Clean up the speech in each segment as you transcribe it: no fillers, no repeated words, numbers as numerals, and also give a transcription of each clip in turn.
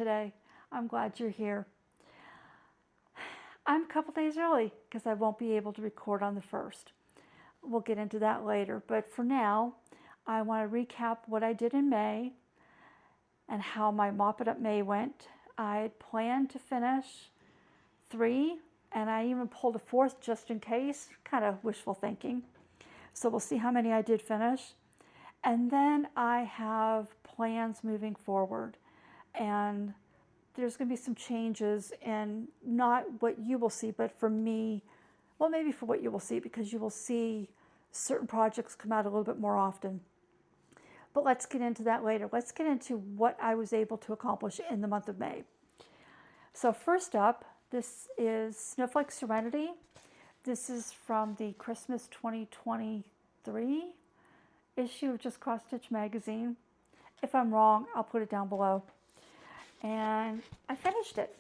today. I'm glad you're here. I'm a couple days early because I won't be able to record on the 1st. We'll get into that later, but for now, I want to recap what I did in May and how my Mop It Up May went. I had planned to finish 3, and I even pulled a 4th just in case, kind of wishful thinking. So we'll see how many I did finish. And then I have plans moving forward, and there's going to be some changes in not what you will see, but for me, well, maybe for what you will see, because you will see certain projects come out a little bit more often. But let's get into that later. Let's get into what I was able to accomplish in the month of May. So first up, this is Snowflake Serenity. This is from the Christmas 2023 issue of Just Cross Stitch magazine. If I'm wrong, I'll put it down below. And I finished it.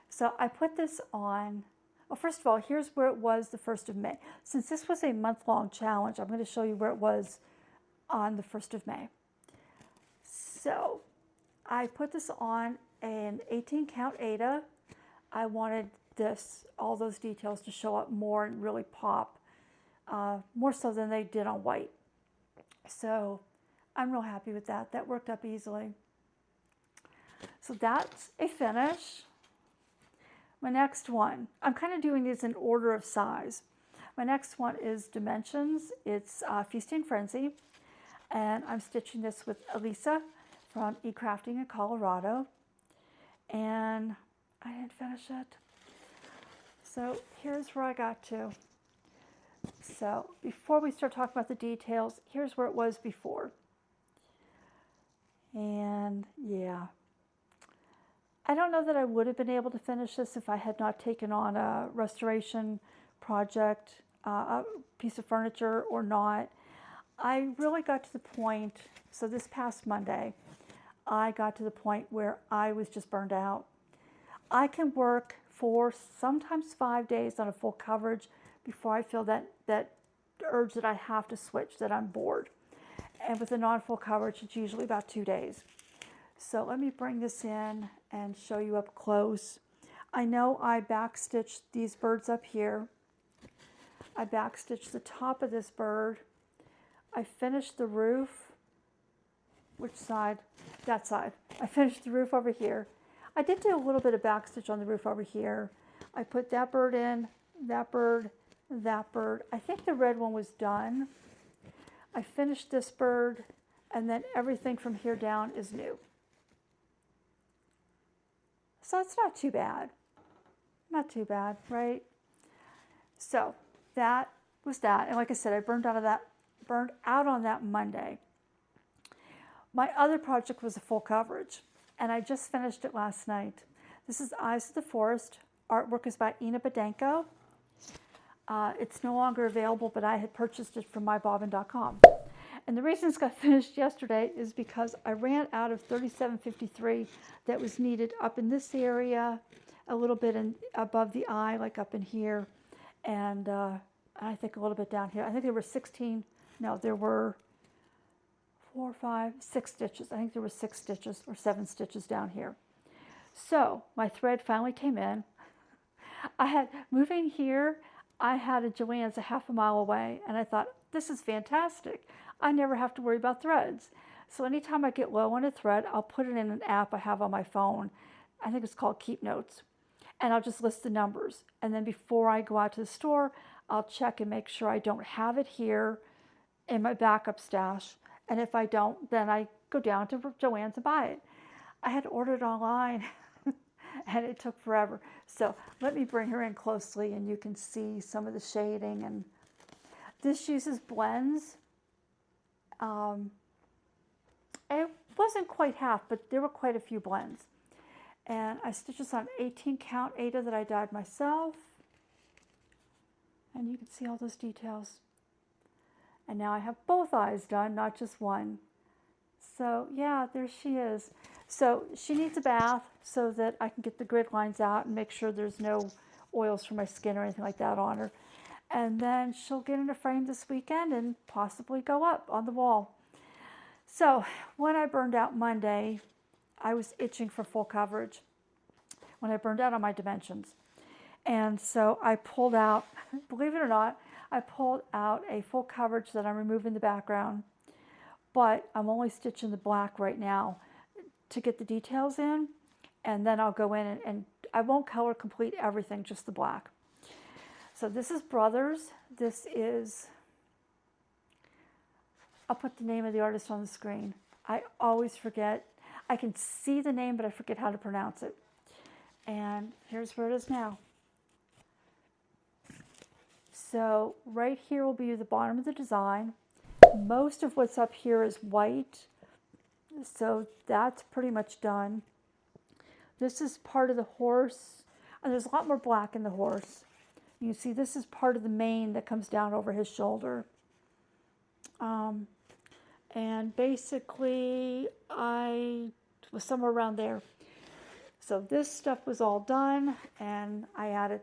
So I put this on. Well, first of all, here's where it was the 1st of May. Since this was a month-long challenge, I'm going to show you where it was on the 1st of May. So I put this on an 18 count Aida. I wanted all those details to show up more and really pop, more so than they did on white. So I'm real happy with that. That worked up easily. So that's a finish. My next one, I'm kind of doing these in order of size. My next one is Dimensions. It's Feasting Frenzy. And I'm stitching this with Elisa from eCrafting in Colorado. And I didn't finish it. So here's where I got to. So before we start talking about the details, here's where it was before. And yeah, I don't know that I would have been able to finish this if I had not taken on a restoration project, a piece of furniture or not. I really got to the point, so this past Monday, I got to the point where I was just burned out. I can work for sometimes 5 days on a full coverage before I feel that urge that I have to switch, that I'm bored. And with a non-full coverage, it's usually about 2 days. So let me bring this in and show you up close. I know I backstitched these birds up here. I backstitched the top of this bird. I finished the roof. Which side? That side. I finished the roof over here. I did do a little bit of backstitch on the roof over here. I put that bird in, that bird, that bird. I think the red one was done. I finished this bird, and then everything from here down is new. So it's not too bad. Not too bad, right? So that was that. And like I said, I burned out on that Monday. My other project was a full coverage, and I just finished it last night. This is Eyes of the Forest. Artwork is by Ina Badenko. It's no longer available, but I had purchased it from mybobbin.com. And the reason it's got finished yesterday is because I ran out of 3753 that was needed up in this area, a little bit above the eye, like up in here, and I think a little bit down here. I think there were 6 stitches. I think there were 6 stitches or 7 stitches down here. So my thread finally came in. Moving here, I had a Joann's a half a mile away, and I thought, this is fantastic. I never have to worry about threads. So anytime I get low on a thread, I'll put it in an app I have on my phone. I think it's called Keep Notes. And I'll just list the numbers. And then before I go out to the store, I'll check and make sure I don't have it here in my backup stash. And if I don't, then I go down to Joann's and buy it. I had ordered online and it took forever. So let me bring her in closely and you can see some of the shading. And this uses blends. It wasn't quite half, but there were quite a few blends. And I stitched this on 18 count Aida that I dyed myself. And you can see all those details. And now I have both eyes done, not just one. So yeah, there she is. So she needs a bath so that I can get the grid lines out and make sure there's no oils from my skin or anything like that on her. And then she'll get in a frame this weekend and possibly go up on the wall. So when I burned out Monday, I was itching for full coverage when I burned out on my dimensions. And so I pulled out, believe it or not, I pulled out a full coverage that I'm removing the background, but I'm only stitching the black right now to get the details in, and then I'll go in and I won't color complete everything, just the black. So this is Brothers. This is, I'll put the name of the artist on the screen. I always forget. I can see the name, but I forget how to pronounce it. And here's where it is now. So right here will be the bottom of the design. Most of what's up here is white, so that's pretty much done. This is part of the horse, and there's a lot more black in the horse. You can see this is part of the mane that comes down over his shoulder. And basically I was somewhere around there. So this stuff was all done, and I added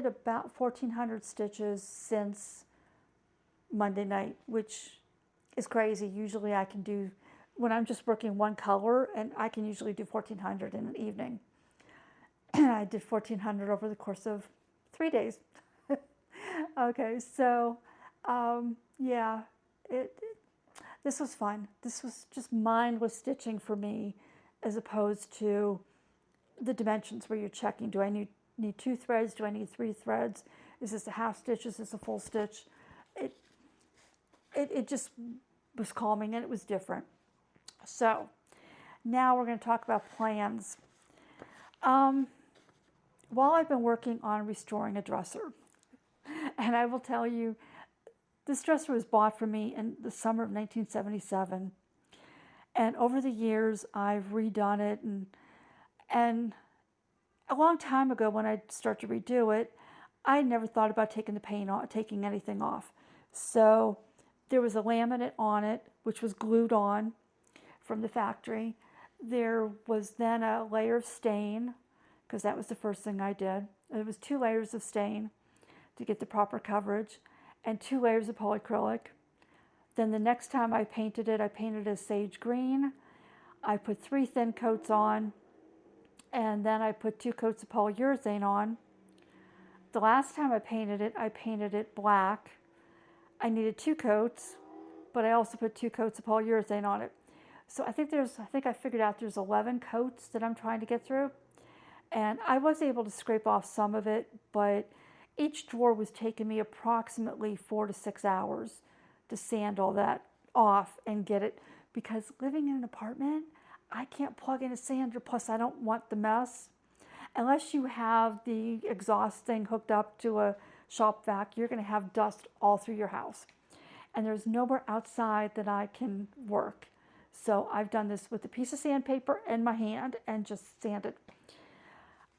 about 1,400 stitches since Monday night, which is crazy. Usually I can do, when I'm just working one color, and I can usually do 1,400 in an evening. I did 1,400 over the course of 3 days. Okay, so yeah, this was fun. This was just mindless stitching for me, as opposed to the dimensions where you're checking, do I need 2 threads? Do I need 3 threads? Is this a half stitch? Is this a full stitch? It just was calming, and it was different. So now we're going to talk about plans. While I've been working on restoring a dresser, and I will tell you, this dresser was bought for me in the summer of 1977. And over the years, I've redone it. And a long time ago, when I started to redo it, I never thought about taking the paint off, taking anything off. So there was a laminate on it, which was glued on from the factory. There was then a layer of stain, because that was the first thing I did. There was 2 layers of stain to get the proper coverage, and 2 layers of polyacrylic. Then the next time I painted it as sage green. I put 3 thin coats on, and then I put 2 coats of polyurethane on. The last time I painted it black. I needed 2 coats, but I also put 2 coats of polyurethane on it. So I think I figured out there's 11 coats that I'm trying to get through. And I was able to scrape off some of it, but each drawer was taking me approximately 4 to 6 hours to sand all that off and get it, because living in an apartment, I can't plug in a sander, plus I don't want the mess. Unless you have the exhaust thing hooked up to a shop vac, you're going to have dust all through your house. And there's nowhere outside that I can work. So I've done this with a piece of sandpaper in my hand and just sanded.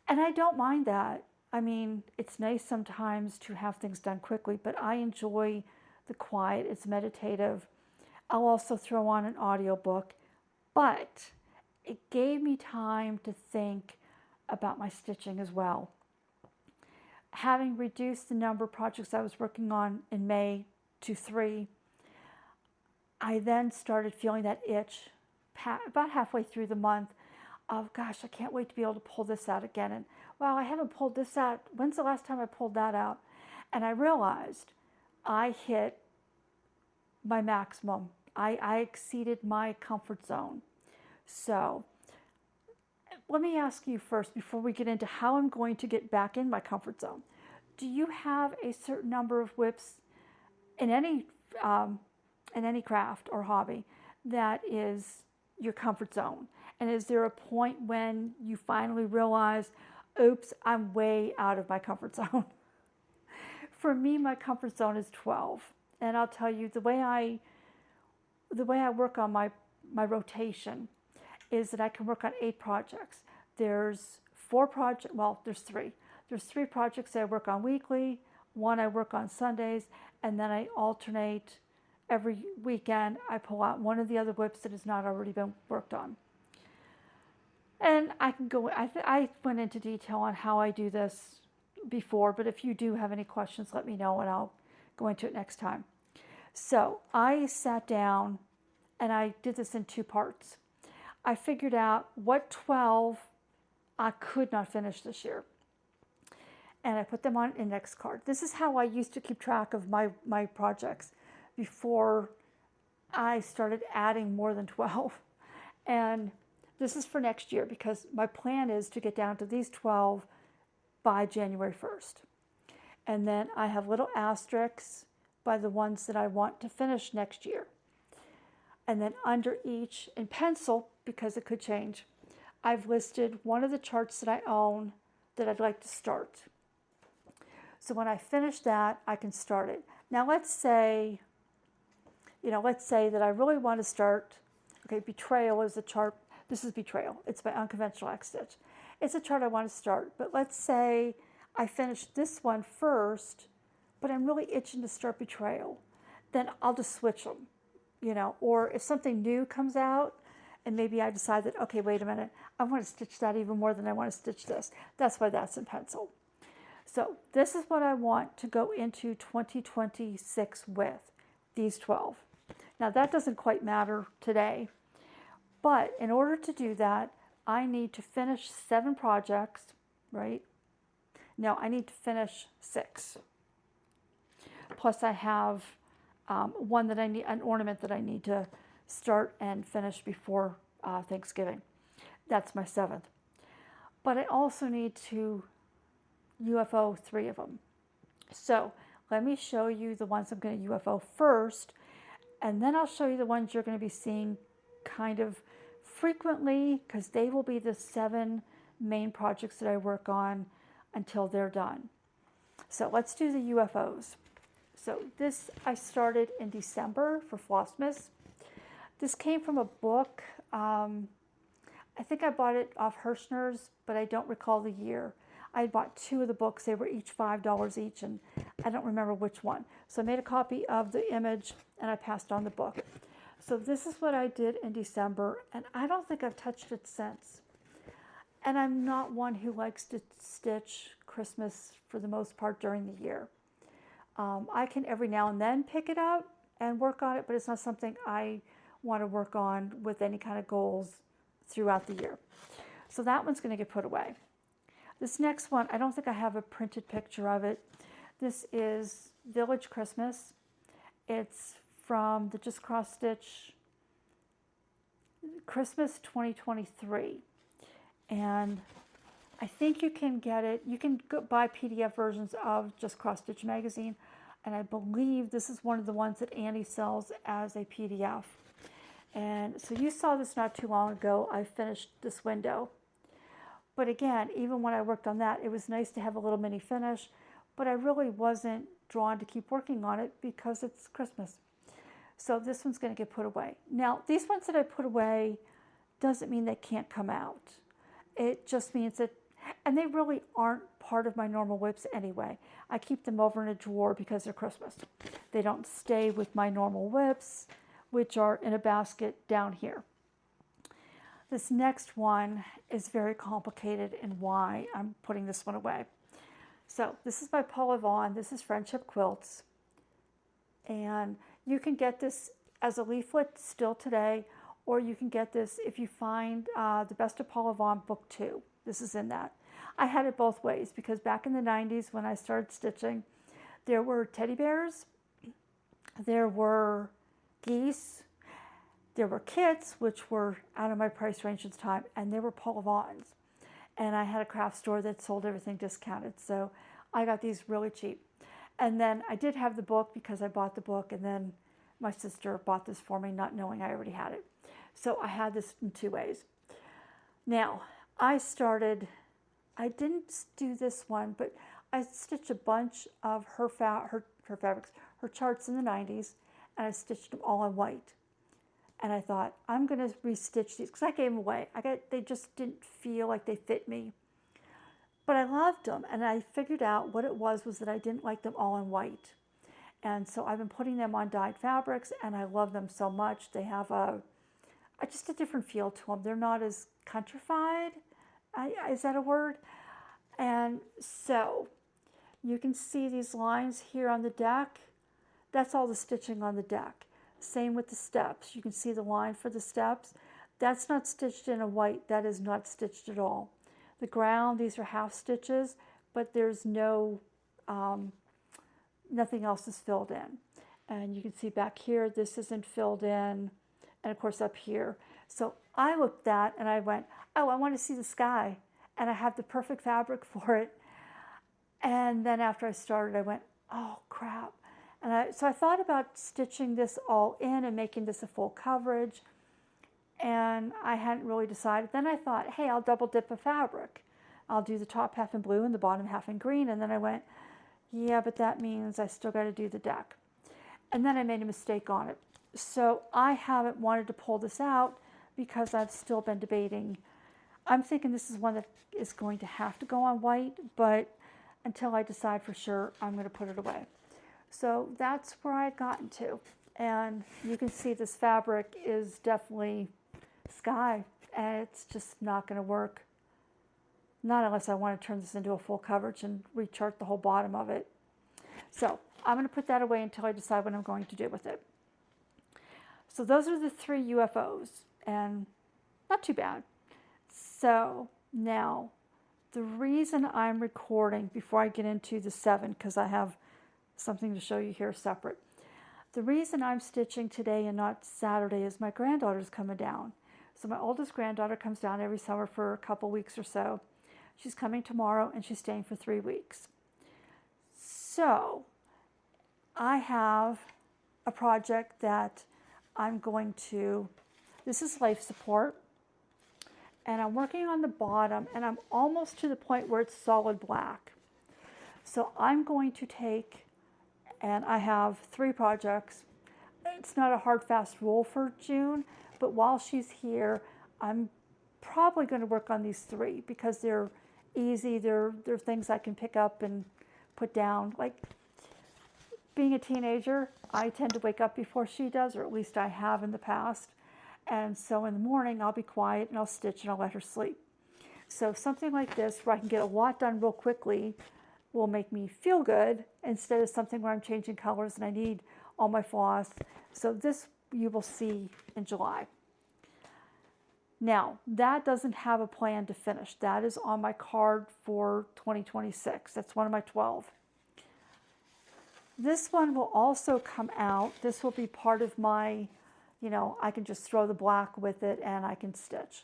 And I don't mind that. I mean, it's nice sometimes to have things done quickly, but I enjoy the quiet. It's meditative. I'll also throw on an audiobook, but it gave me time to think about my stitching as well. Having reduced the number of projects I was working on in May to 3, I then started feeling that itch about halfway through the month of, gosh, I can't wait to be able to pull this out again. And wow, I haven't pulled this out. When's the last time I pulled that out? And I realized I hit my maximum. I exceeded my comfort zone. So let me ask you first, before we get into how I'm going to get back in my comfort zone. Do you have a certain number of whips in any craft or hobby that is your comfort zone? And is there a point when you finally realize, oops, I'm way out of my comfort zone? For me, my comfort zone is 12. And I'll tell you, the way I work on my rotation is that I can work on 8 projects. There's 4 projects, well, there's 3. There's 3 projects that I work on weekly, 1 I work on Sundays, and then I alternate every weekend. I pull out one of the other whips that has not already been worked on. And I can go, I went into detail on how I do this before, but if you do have any questions, let me know and I'll go into it next time. So I sat down and I did this in 2 parts. I figured out what 12 I could not finish this year. And I put them on an index card. This is how I used to keep track of my projects before I started adding more than 12. And this is for next year because my plan is to get down to these 12 by January 1st. And then I have little asterisks by the ones that I want to finish next year. And then under each, in pencil, because it could change, I've listed one of the charts that I own that I'd like to start. So when I finish that, I can start it. Now let's say that I really want to start, okay, Betrayal is a chart. This is Betrayal. It's by Unconventional X Stitch. It's a chart I want to start, but let's say I finish this one first, but I'm really itching to start Betrayal. Then I'll just switch them, or if something new comes out and maybe I decide that, okay, wait a minute, I want to stitch that even more than I want to stitch this. That's why that's in pencil. So this is what I want to go into 2026 with, these 12. Now that doesn't quite matter today, but in order to do that, I need to finish 7 projects, right? No, I need to finish 6. Plus I have one that I need, an ornament that I need to start and finish before Thanksgiving. That's my 7th. But I also need to UFO 3 of them. So let me show you the ones I'm going to UFO first, and then I'll show you the ones you're going to be seeing kind of frequently, because they will be the 7 main projects that I work on until they're done. So let's do the UFOs. So this I started in December for Flosstube. This came from a book. I think I bought it off Hirschner's, but I don't recall the year. I bought 2 of the books. They were each $5 each, and I don't remember which one. So I made a copy of the image, and I passed on the book. So this is what I did in December, and I don't think I've touched it since. And I'm not one who likes to stitch Christmas for the most part during the year. I can every now and then pick it up and work on it, but it's not something I want to work on with any kind of goals throughout the year. So that one's going to get put away. This next one, I don't think I have a printed picture of it. This is Village Christmas. It's from the Just Cross Stitch Christmas 2023. And I think you can get it. You can go buy PDF versions of Just Cross Stitch magazine. And I believe this is one of the ones that Annie sells as a PDF. And so you saw this not too long ago. I finished this window. But again, even when I worked on that, it was nice to have a little mini finish, but I really wasn't drawn to keep working on it because it's Christmas. So this one's going to get put away. Now, these ones that I put away doesn't mean they can't come out. It just means that, and they really aren't part of my normal whips anyway. I keep them over in a drawer because they're Christmas. They don't stay with my normal whips, which are in a basket down here. This next one is very complicated in why I'm putting this one away. So this is by Paula Vaughn. This is Friendship Quilts. And you can get this as a leaflet still today, or you can get this if you find the Best of Paula Vaughn Book 2. This is in that. I had it both ways because back in the 90s when I started stitching, there were teddy bears, there were geese, there were kits, which were out of my price range at the time, and there were Paula Vaughns. And I had a craft store that sold everything discounted, so I got these really cheap. And then I did have the book because I bought the book, and then my sister bought this for me, not knowing I already had it. So I had this in 2 ways. Now, I didn't do this one, but I stitched a bunch of her fabrics, her charts in the 90s, and I stitched them all in white. And I thought, I'm going to restitch these because I gave them away. They just didn't feel like they fit me. But I loved them, and I figured out what it was that I didn't like them all in white. And so I've been putting them on dyed fabrics, and I love them so much. They have just a different feel to them. They're not as countrified. Is that a word? And so you can see these lines here on the deck. That's all the stitching on the deck. Same with the steps. You can see the line for the steps. that's not stitched in a white. That is not stitched at all. The ground, these are half stitches, but there's no, nothing else is filled in. And you can see back here, this isn't filled in, and of course up here. So I looked at that and I went, oh, I want to see the sky, and I have the perfect fabric for it. And then after I started, I went, oh crap. And so I thought about stitching this all in and making this a full coverage, and I hadn't really decided. Then I thought, hey, I'll double dip a fabric. I'll do the top half in blue and the bottom half in green. And then I went, yeah, but that means I still got to do the deck. And then I made a mistake on it. So I haven't wanted to pull this out because I've still been debating. I'm thinking this is one that is going to have to go on white, but until I decide for sure, I'm going to put it away. So that's where I had gotten to. And you can see this fabric is definitely sky, and it's just not going to work. Not unless I want to turn this into a full coverage and rechart the whole bottom of it. So I'm going to put that away until I decide what I'm going to do with it. So those are the 3 UFOs, and not too bad. So now, the reason I'm recording before I get into the 7, because I have something to show you here separate. The reason I'm stitching today and not Saturday is my granddaughter's coming down. So my oldest granddaughter comes down every summer for a couple weeks or so. She's coming tomorrow and she's staying for 3 weeks. So I have a project that I'm going to, this is life support, and I'm working on the bottom, and I'm almost to the point where it's solid black. So I'm going to take, and I have 3 projects. It's not a hard, fast rule for June, but while she's here, I'm probably going to work on these 3 because they're easy. They're things I can pick up and put down. Like being a teenager, I tend to wake up before she does, or at least I have in the past. And so in the morning, I'll be quiet and I'll stitch and I'll let her sleep. So something like this, where I can get a lot done real quickly, will make me feel good instead of something where I'm changing colors and I need all my floss. So this you will see in July. Now, that doesn't have a plan to finish. That is on my card for 2026. That's one of my 12. This one will also come out. This will be part of my, you know, I can just throw the black with it and I can stitch.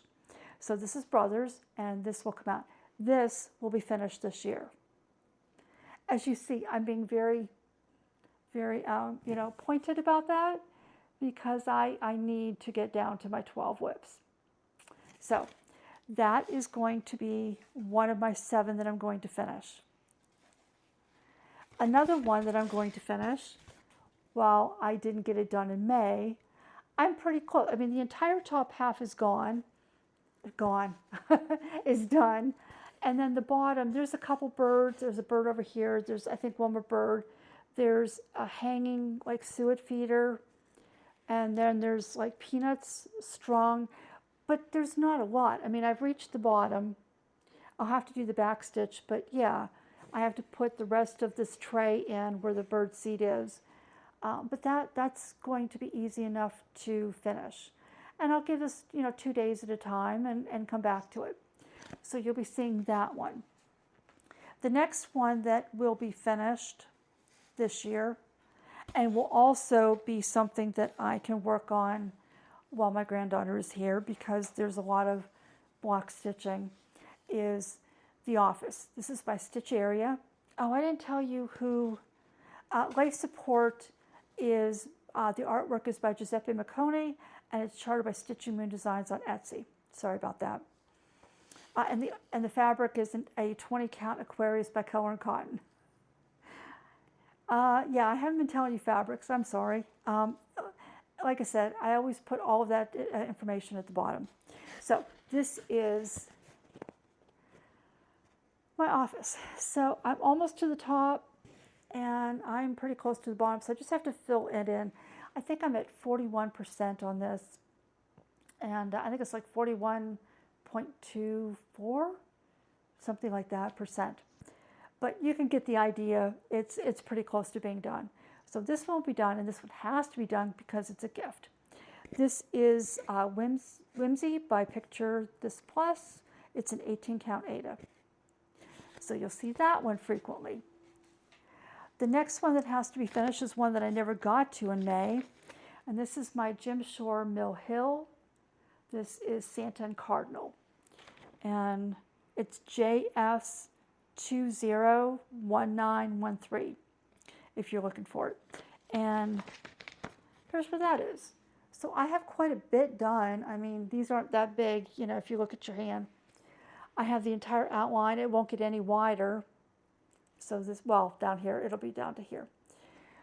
So this is Brothers, and this will come out. This will be finished this year. As you see, I'm being very, very, pointed about that because I need to get down to my 12 whips. So that is going to be one of my 7 that I'm going to finish. Another one that I'm going to finish, while I didn't get it done in May, I'm pretty close. I mean, the entire top half is gone, is done. And then the bottom, there's a couple birds. There's a bird over here. There's, I think, one more bird. There's a hanging, like, suet feeder. And then there's, like, peanuts strung. But there's not a lot. I mean, I've reached the bottom. I'll have to do the back stitch. But, yeah, I have to put the rest of this tray in where the bird seat is. But that's going to be easy enough to finish. And I'll give this, 2 days at a time and come back to it. So you'll be seeing that one. The next one that will be finished this year and will also be something that I can work on while my granddaughter is here because there's a lot of block stitching is The Office. This is by Stitch Area. Oh, I didn't tell you who Life Support is. The artwork is by Giuseppe Maccone, and it's charted by Stitching Moon Designs on Etsy. Sorry about that. And the fabric is a 20 count Aquarius by Color and Cotton. Yeah, I haven't been telling you fabrics. I'm sorry. Like I said, I always put all of that information at the bottom. So this is my office. So I'm almost to the top, and I'm pretty close to the bottom. So I just have to fill it in. I think I'm at 41% on this, and I think it's like 41.24, something like that percent. But you can get the idea. It's pretty close to being done. So this won't be done, and this one has to be done because it's a gift. This is Whimsy by Picture This Plus. It's an 18 count Ada. So you'll see that one frequently. The next one that has to be finished is one that I never got to in May. And this is my Jim Shore Mill Hill. This is Santa and Cardinal. And it's JS201913 if you're looking for it. And here's what that is. So I have quite a bit done. I mean, these aren't that big, you know, if you look at your hand. I have the entire outline. It won't get any wider. So this, well, down here, it'll be down to here.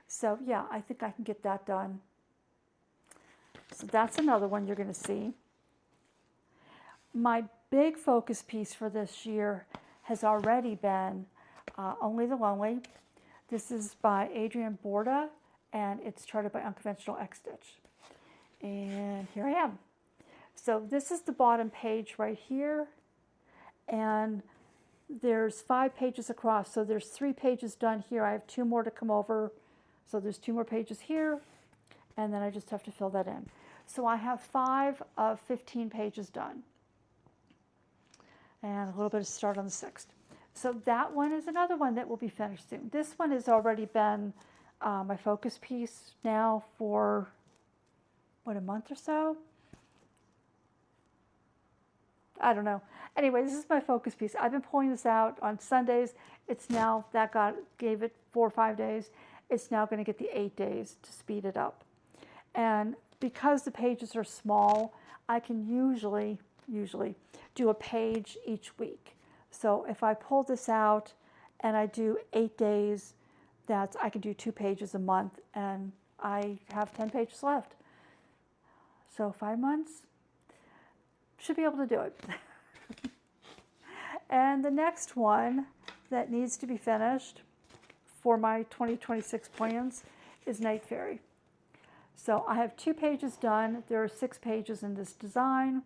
So yeah, I think I can get that done. So that's another one you're going to see. My big focus piece for this year has already been Only the Lonely. This is by Adrienne Borda, and it's charted by Unconventional X Stitch. And here I am. So this is the bottom page right here, and there's 5 pages across. So there's 3 pages done here. I have 2 more to come over. So there's 2 more pages here, and then I just have to fill that in. So I have 5 of 15 pages done. And a little bit of start on the 6th. So that one is another one that will be finished soon. This one has already been my focus piece now for, what, a month or so? I don't know. Anyway, this is my focus piece. I've been pulling this out on Sundays. It's now, gave it 4 or 5 days. It's now going to get the 8 days to speed it up. And because the pages are small, I can usually do a page each week. So if I pull this out and I do 8 days, I can do 2 pages a month, and I have 10 pages left. So 5 months, should be able to do it. And the next one that needs to be finished for my 2026 plans is Night Fairy. So I have 2 pages done. There are 6 pages in this design.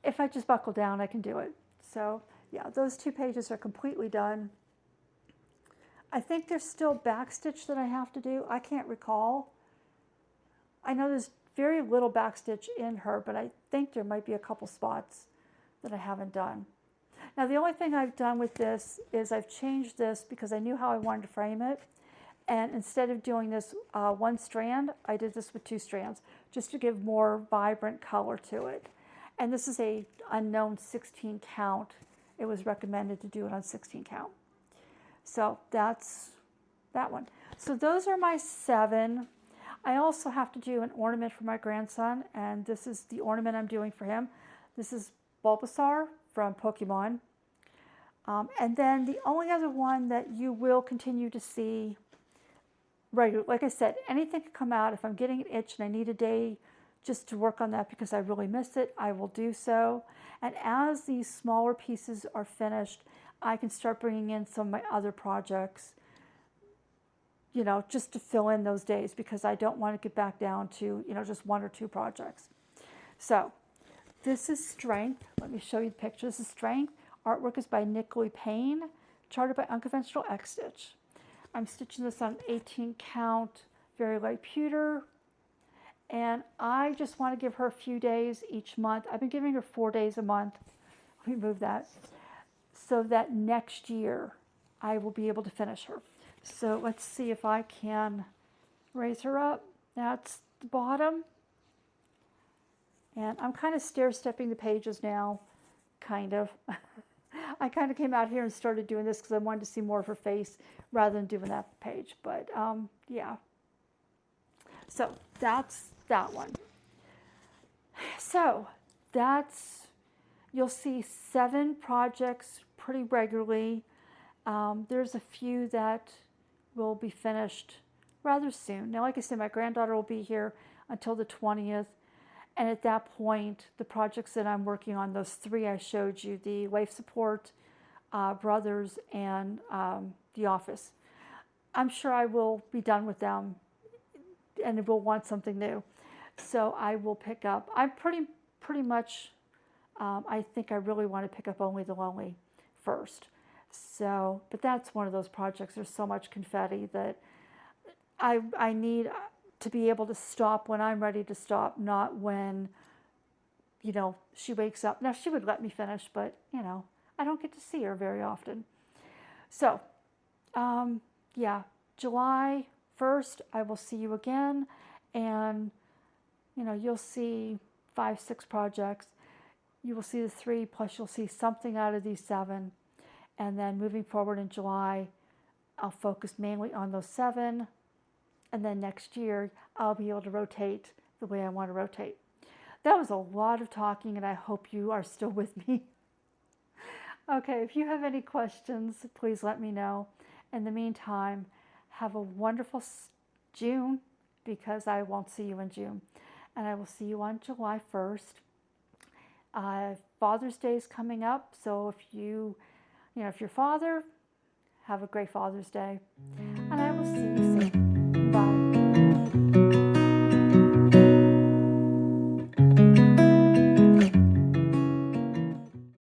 If I just buckle down, I can do it. So yeah, those 2 pages are completely done. I think there's still backstitch that I have to do. I can't recall. I know there's very little backstitch in her, but I think there might be a couple spots that I haven't done. Now the only thing I've done with this is I've changed this because I knew how I wanted to frame it. And instead of doing this 1 strand, I did this with 2 strands, just to give more vibrant color to it. And this is a unknown 16 count. It was recommended to do it on 16 count. So that's that one. So those are my 7. I also have to do an ornament for my grandson, and this is the ornament I'm doing for him. This is Bulbasaur from Pokemon. And then the only other one that you will continue to see regularly, like I said, anything can come out. If I'm getting an itch and I need a day just to work on that because I really miss it, I will do so. And as these smaller pieces are finished, I can start bringing in some of my other projects, you know, just to fill in those days, because I don't want to get back down to, you know, just 1 or 2 projects. So this is Strength. Let me show you the picture. This is Strength. Artwork is by Nicole Payne, charted by Unconventional X Stitch. I'm stitching this on 18 count, very light pewter. And I just want to give her a few days each month. I've been giving her 4 days a month. Let me move that. So that next year I will be able to finish her. So let's see if I can raise her up. That's the bottom. And I'm kind of stair-stepping the pages now, kind of. I kind of came out here and started doing this because I wanted to see more of her face rather than doing that page. But yeah. So that's that one. So that's, you'll see 7 projects pretty regularly. There's a few that will be finished rather soon. Now, like I said, my granddaughter will be here until the 20th. And at that point, the projects that I'm working on, those 3 I showed you, the Life Support, Brothers, and The Office, I'm sure I will be done with them and will want something new. So I will pick up, I'm pretty much, I think I really want to pick up Only the Lonely first. So, but that's one of those projects. There's so much confetti that I need to be able to stop when I'm ready to stop, not when, you know, she wakes up. Now, she would let me finish, but, you know, I don't get to see her very often. So, yeah, July 1st, I will see you again, and, you know, you'll see 5, 6 projects. You will see the 3, plus you'll see something out of these 7. And then moving forward in July, I'll focus mainly on those 7. And then next year, I'll be able to rotate the way I want to rotate. That was a lot of talking, and I hope you are still with me. Okay, if you have any questions, please let me know. In the meantime, have a wonderful June, because I won't see you in June. And I will see you on July 1st. Father's Day is coming up, so if if you're father, have a great Father's Day. And I will see you soon.